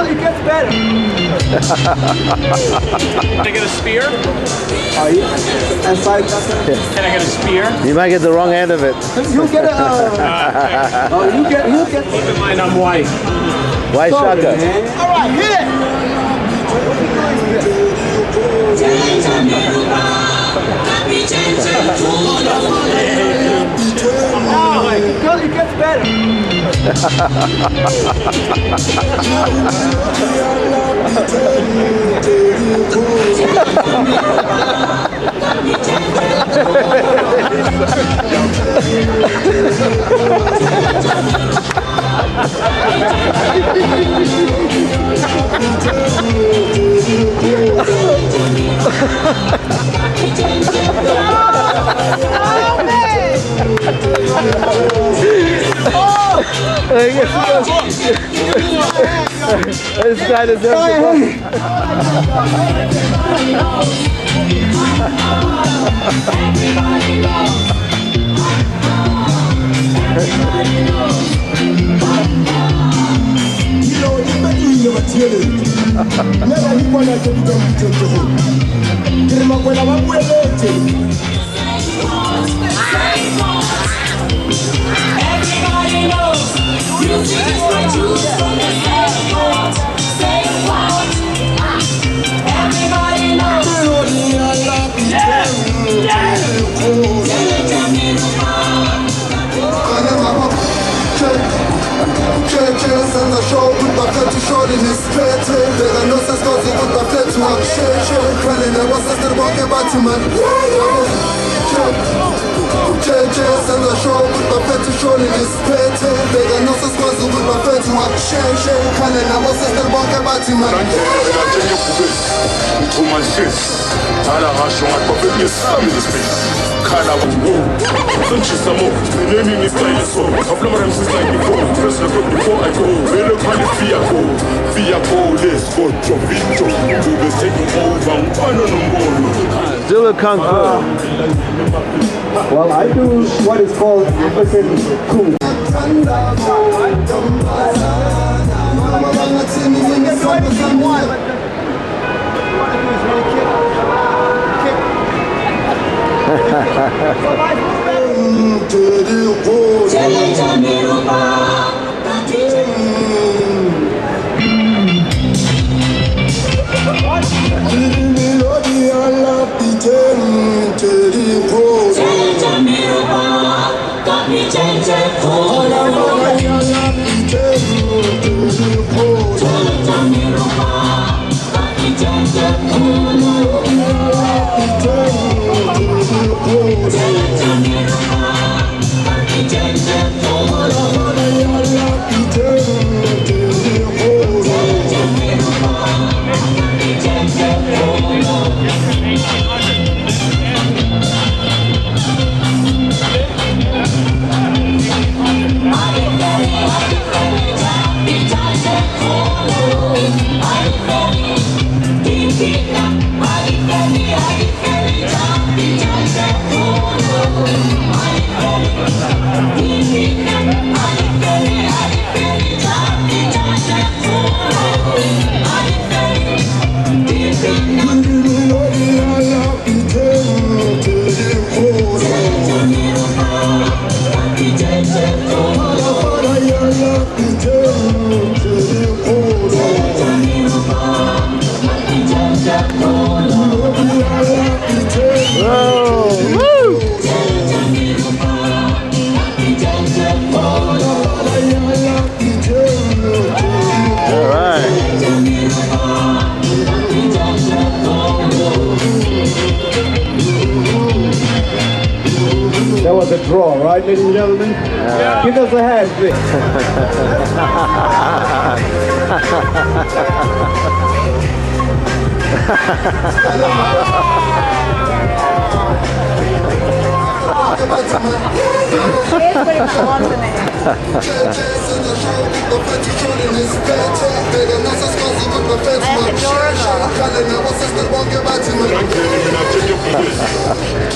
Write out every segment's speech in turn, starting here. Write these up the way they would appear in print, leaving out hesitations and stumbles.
it gets better. Can I get a spear? And side. Can I get a spear? You might get the wrong end of it. You get a. You get. Keep in mind I'm white. White shotgun. All right, hit it. Because it gets better. This guy deserves Everybody knows music is what you from the airport. Say what? Everybody knows. Senza show, tutto affetto short in his spete Della nostra scosi, tutto affetto a shake Quelli ne vostra sterboche battiman Senza show, tutto affetto short in his spete Della nostra scosi, tutto affetto a shake Quelli ne vostra sterboche battiman Tala hasho ngapha sami space Khala wo Sonchisa mo Name me style so Couple of rhymes like before Press record before I go Vele qualify go Via go let's go drop it To be taking over Mfana nombolo still a kung fu. Well, I do what is called African kung. That was a draw, right, ladies and gentlemen? Yeah. Give us a hand, please.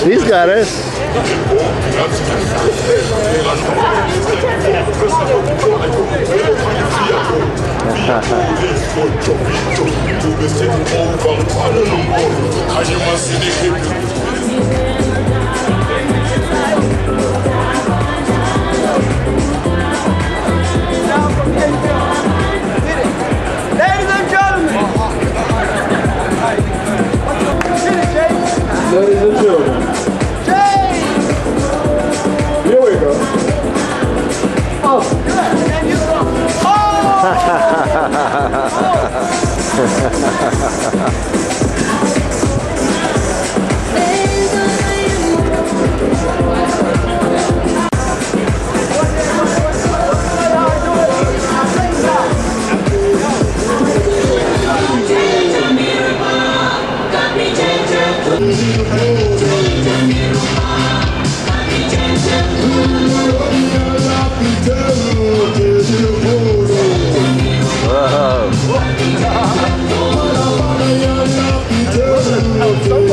He's got it. Jojo, you be sitting over Kuala Lumpur, and you must see the hip. Ladies and gentlemen, Ladies and gentlemen, James, here we go.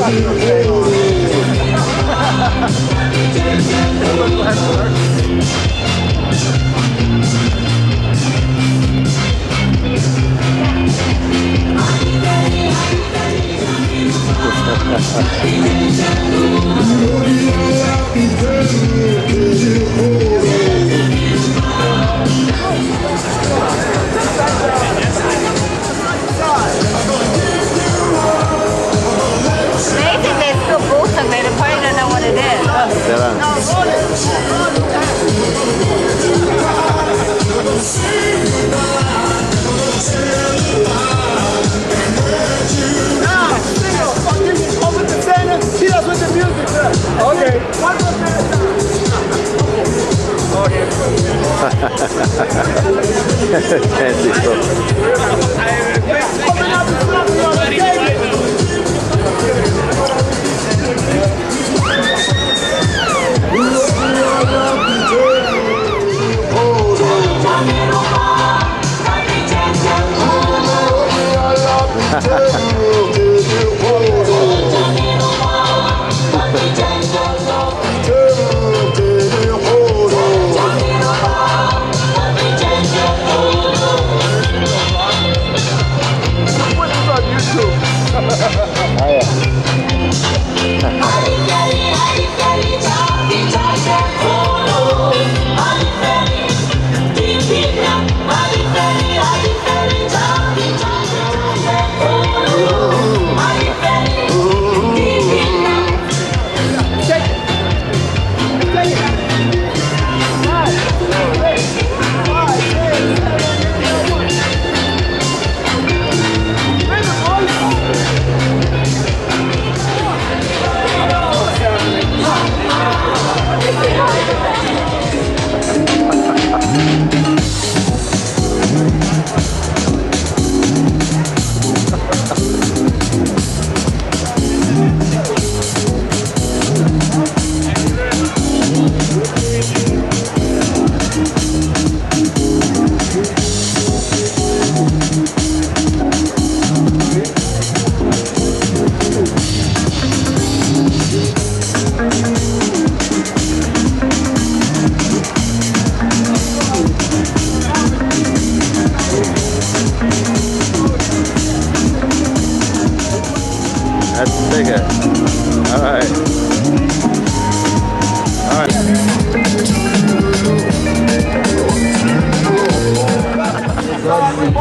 and you Maybe they still both of it. They probably don't know what it is. Será? over the center, he does with the music. Okay. One more Fancy stuff. Open up the stuff on the table. That's bigger. All right. All right.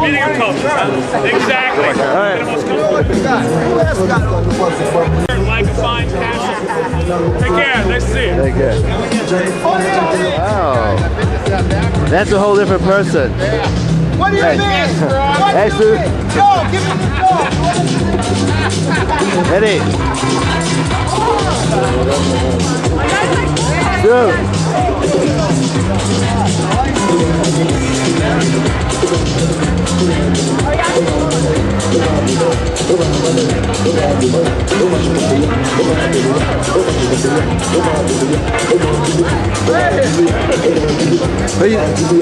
Meeting a coach, huh? Exactly. All right. Like a fine passion. Take care. Nice to see you. Very good. Oh. That's a whole different person. What do you Hey. mean? Hey, Sue. Go, give me the Eddie. Sue. Hey.